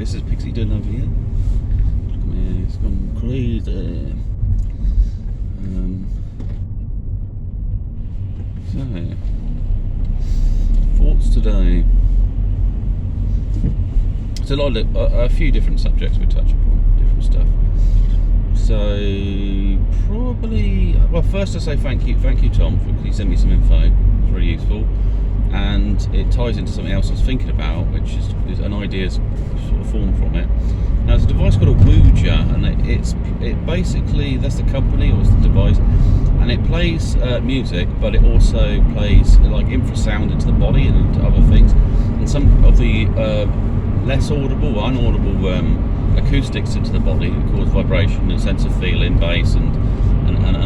this is Pixie doing over here. Look at me, it's gone crazy. So, thoughts today. So a few different subjects we touch upon, different stuff. So probably, well, first I say thank you Tom, because he sent me some info. It's really useful, and it ties into something else I was thinking about, which is an idea sort of formed from it. Now, there's a device called a Wooja, and it basically, that's the company, or it's the device, and it plays music, but it also plays like infrasound into the body and into other things, and some of the less audible, unaudible acoustics into the body that cause vibration and sense of feeling, bass and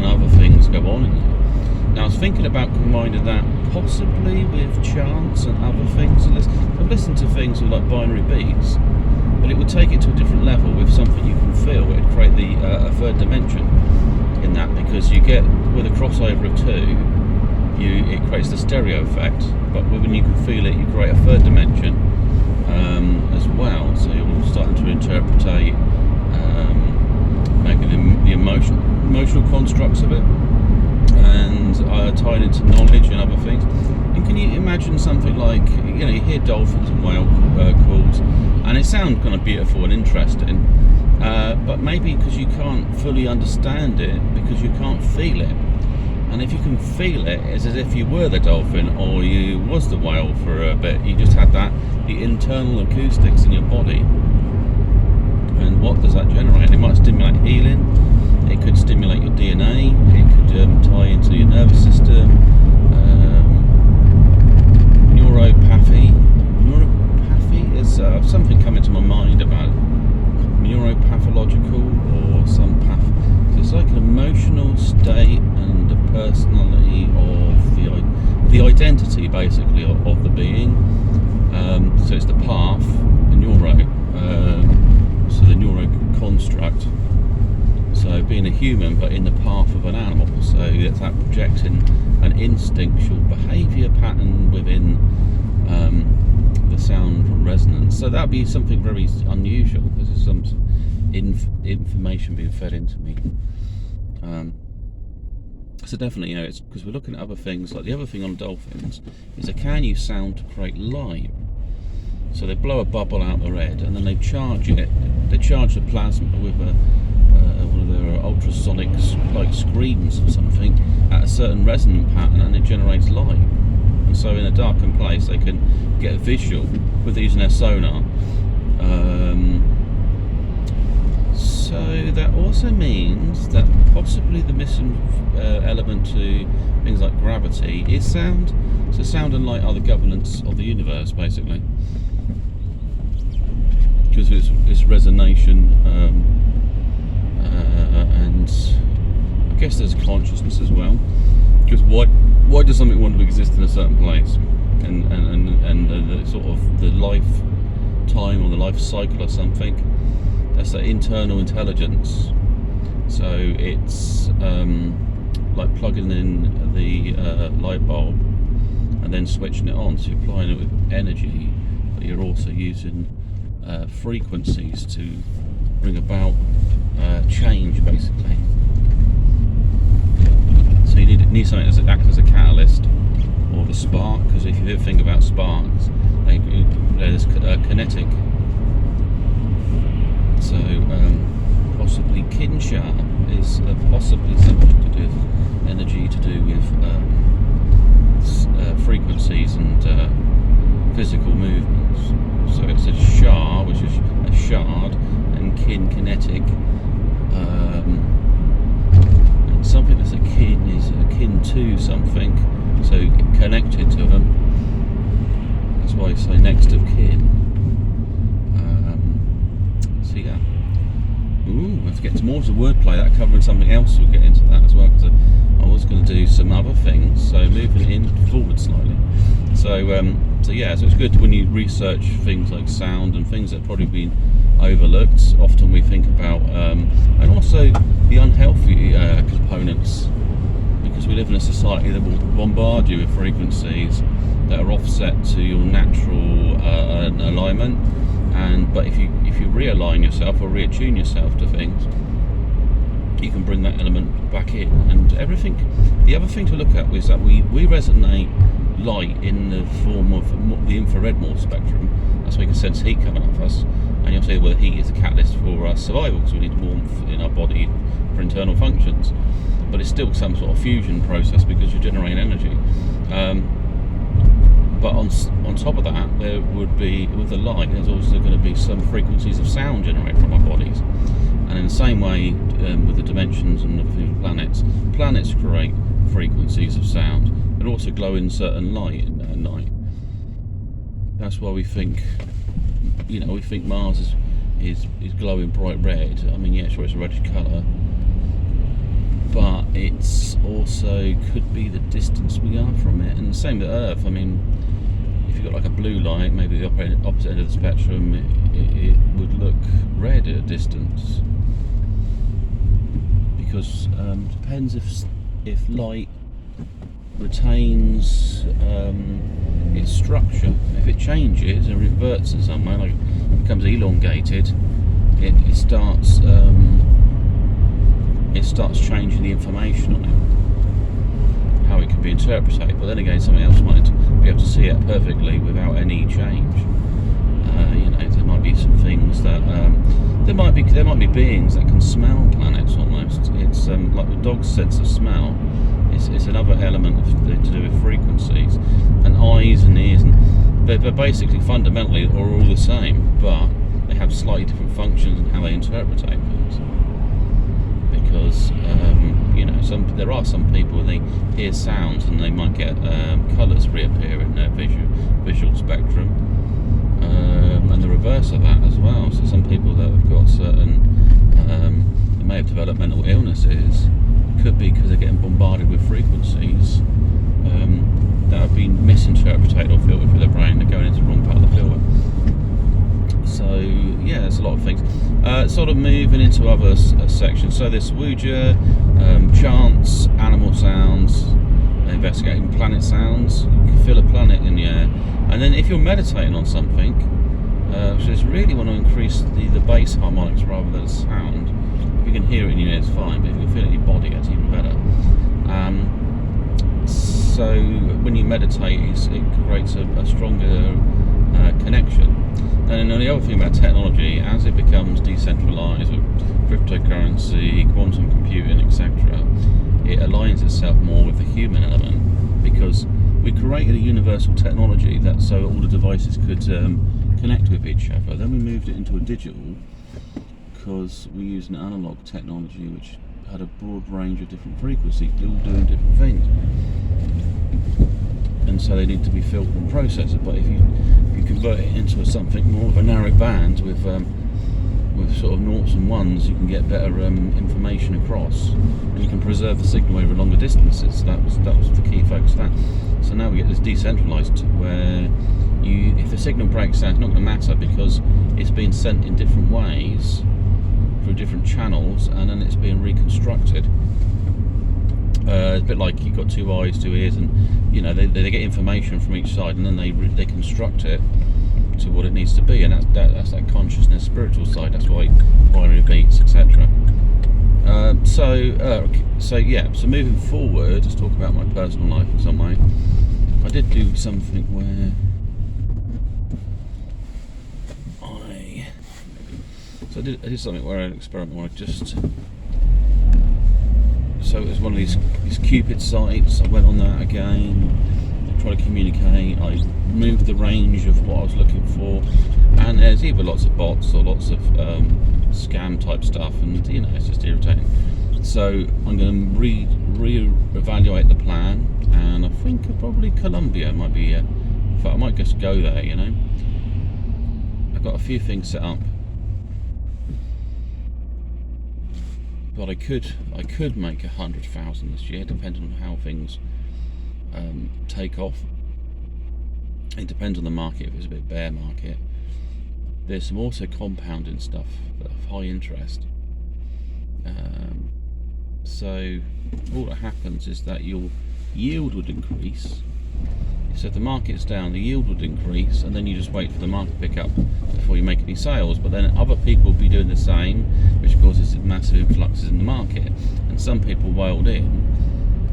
other things go on in there. Now, I was thinking about combining that possibly with chants and other things. I've listened to things with like binary beats, but it would take it to a different level with something you can feel. It'd create a third dimension in that, because you get, with a crossover of two, it creates the stereo effect, but when you can feel it, you create a third dimension as well. So you're starting to interpretate maybe the emotional constructs of it, and tied into knowledge and other things. And can you imagine something like, you hear dolphins and whale calls, and it sounds kind of beautiful and interesting, but maybe because you can't fully understand it, because you can't feel it. And if you can feel it, it's as if you were the dolphin or you was the whale for a bit. You just had the internal acoustics in your body. And what does that generate? It might stimulate healing. It could stimulate your DNA. It could tie into your nervous system. Neuropathy. Neuropathy is something coming to my mind about neuropathological or some path. So it's like an emotional state and a personality of the identity, basically, of the being. So it's the path, the neuro, so the neuro construct. So being a human, but in the path of an animal. So it's that projecting an instinctual behaviour pattern within the sound resonance. So that'd be something very unusual. This is some information being fed into me. So definitely, it's because we're looking at other things. Like the other thing on dolphins is they can use sound to create light. So they blow a bubble out their head, and then they charge it. They charge the plasma with one of their ultrasonic like screams or something at a certain resonant pattern, and it generates light. And so in a darkened place, they can get a visual with using their sonar. So that also means that possibly the missing element to things like gravity is sound. So sound and light are the governance of the universe, basically, because it's resonation, and I guess there's consciousness as well. Because why does something want to exist in a certain place, and the sort of the lifetime or the life cycle of something? That's that internal intelligence. So it's like plugging in the light bulb and then switching it on. So you're applying it with energy, but you're also using frequencies to bring about change, basically. So you need something that acts as a catalyst, or the spark, because if you ever think about sparks, there's kinetic. So possibly Kinsha is possibly something to do with energy, to do with frequencies and physical movements. So it's a shah, which is a shard, and kinetic. And something that's akin is akin to something, so connected to them. That's why I say next of kin. So yeah. Ooh, let's get more to wordplay. That covering something else. We'll get into that as well, because I was going to do some other things. So moving in forward slightly. So yeah. So it's good when you research things like sound and things that have probably been overlooked. Often we think about, and also the unhealthy components, because we live in a society that will bombard you with frequencies that are offset to your natural alignment. But if you realign yourself or reattune yourself to things, you can bring that element back in. And everything. The other thing to look at is that we resonate light in the form of the infrared more spectrum. That's why you can sense heat coming off us. And you'll say, well, the heat is the catalyst for our survival because we need warmth in our body for internal functions. But it's still some sort of fusion process because you're generating energy. But on top of that, there would be, with the light, there's also going to be some frequencies of sound generated from our bodies. And in the same way, with the dimensions and the planets create frequencies of sound. They also glow in certain light at night. That's why we think, we think Mars is glowing bright red. I mean, yeah, sure, it's a reddish colour, but it's also could be the distance we are from it. And the same with Earth. I mean, if you've got like a blue light, maybe the opposite end of the spectrum, it would look red at a distance. Because it depends if light retains its structure. If it changes and reverts in some way, like it becomes elongated, it starts changing the information on it, how it can be interpreted. But then again, something else might be able to see it perfectly without any change. There might be some things that there might be beings that can smell planets almost. It's like the dog's sense of smell. It's another element to do with frequencies, and eyes and ears, and they're basically fundamentally are all the same, but they have slightly different functions in how they interpret things. Because there are some people they hear sounds and they might get colours reappear in their visual spectrum, and the reverse of that as well. So some people that have got certain they may have developed mental illnesses. Could be because they're getting bombarded with frequencies that have been misinterpreted or filtered through their brain. They're going into the wrong part of the filter. So yeah, there's a lot of things. Sort of moving into other sections. So there's Wuja, chants, animal sounds, investigating planet sounds. You can feel a planet in the air. And then if you're meditating on something, so it's really want to increase the bass harmonics rather than the sound. If you can hear it in your ear, it's fine, but if you can feel it in your body, that's even better. So when you meditate, it creates a stronger connection. And then the other thing about technology, as it becomes decentralised with cryptocurrency, quantum computing, etc., it aligns itself more with the human element, because we created a universal technology that so all the devices could connect with each other. Then we moved it into a digital, because we used an analog technology which had a broad range of different frequencies, all doing different things, and so they need to be filtered and processed. But if you convert it into something more of a narrow band with sort of noughts and ones, you can get better information across, and you can preserve the signal over longer distances. That was the key focus of that. So now we get this decentralised, where if the signal breaks down, it's not going to matter because it's been sent in different ways through different channels, and then it's being reconstructed. It's a bit like you've got two eyes, two ears, and they get information from each side, and then they construct it to what it needs to be, and that's that consciousness, spiritual side. That's why binary beats, etc. So moving forward, let's talk about my personal life in some way. I did do something where I did something where an experiment where so it was one of these Cupid sites. I went on that again, tried to communicate. I moved the range of what I was looking for, and there's either lots of bots or lots of scam type stuff, and it's just irritating. So I'm going to re-evaluate the plan, and I think probably Colombia might be. In fact, I might just go there. I've got a few things set up. But I could make 100,000 this year, depending on how things take off. It depends on the market. If it's a bit bear market, there's some also compounding stuff that have high interest. So all that happens is that your yield would increase. So if the market's down, the yield would increase, and then you just wait for the market to pick up before you make any sales, but then other people will be doing the same, which causes massive influxes in the market, and some people wailed in,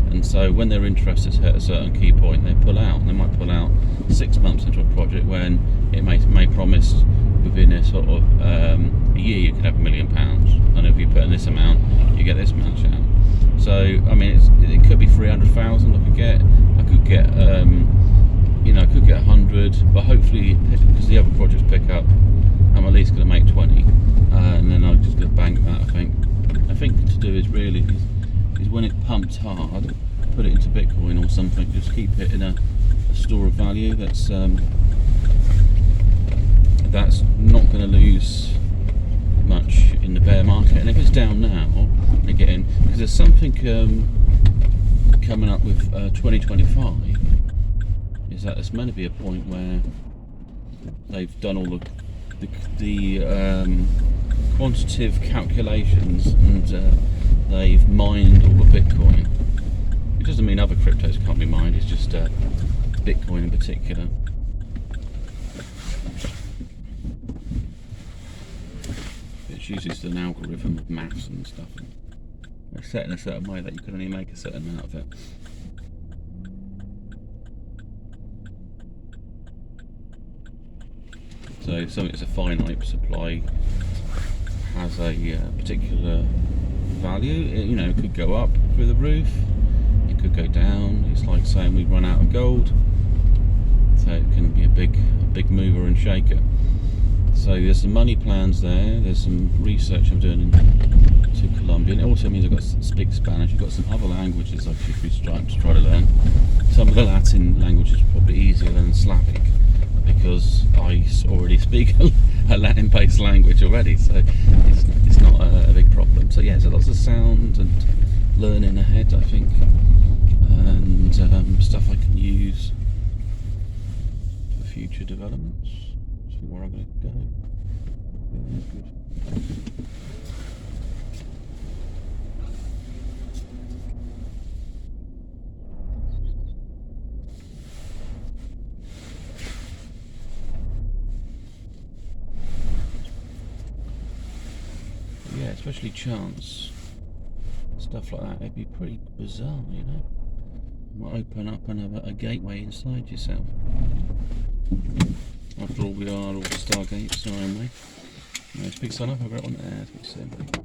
and so when they're interested at a certain key point, they pull out. They might pull out 6 months into a project when it may promise within a sort of a year you could have £1 million, and if you put in this amount, you get this much out. So I mean, it could be 300,000 I could get. I could get I could get 100, but hopefully, because the other projects pick up, I'm at least going to make 20, and then I'm just going to bank that. I think to do is really is when it pumps hard, put it into Bitcoin or something. Just keep it in a store of value that's not going to lose much in the bear market. And if it's down now, again, because there's something coming up with 2025, is that there's meant to be a point where they've done all the quantitative calculations, and they've mined all the Bitcoin. It doesn't mean other cryptos can't be mined, it's just Bitcoin in particular. It uses an algorithm of maths and stuff. They're set in a certain way that you can only make a certain amount of it. So something that's a finite supply has a particular value. It could go up through the roof, it could go down. It's like saying we run out of gold, so it can be a big mover and shaker. So there's some money plans there. There's some research I'm doing into Colombian. It also means I've got to speak Spanish. I've got some other languages I should be trying to learn. Some of the Latin languages are probably easier than Slavic, because I already speak a Latin-based language already, so it's not a big problem. So yeah, so lots of sound and learning ahead, I think, and stuff I can use for future developments. So where I'm going to go. Yeah, especially chance stuff like that. It'd be pretty bizarre, Might open up a gateway inside yourself. After all, we are all Stargates, aren't we? Let's pick some up. I've got one there.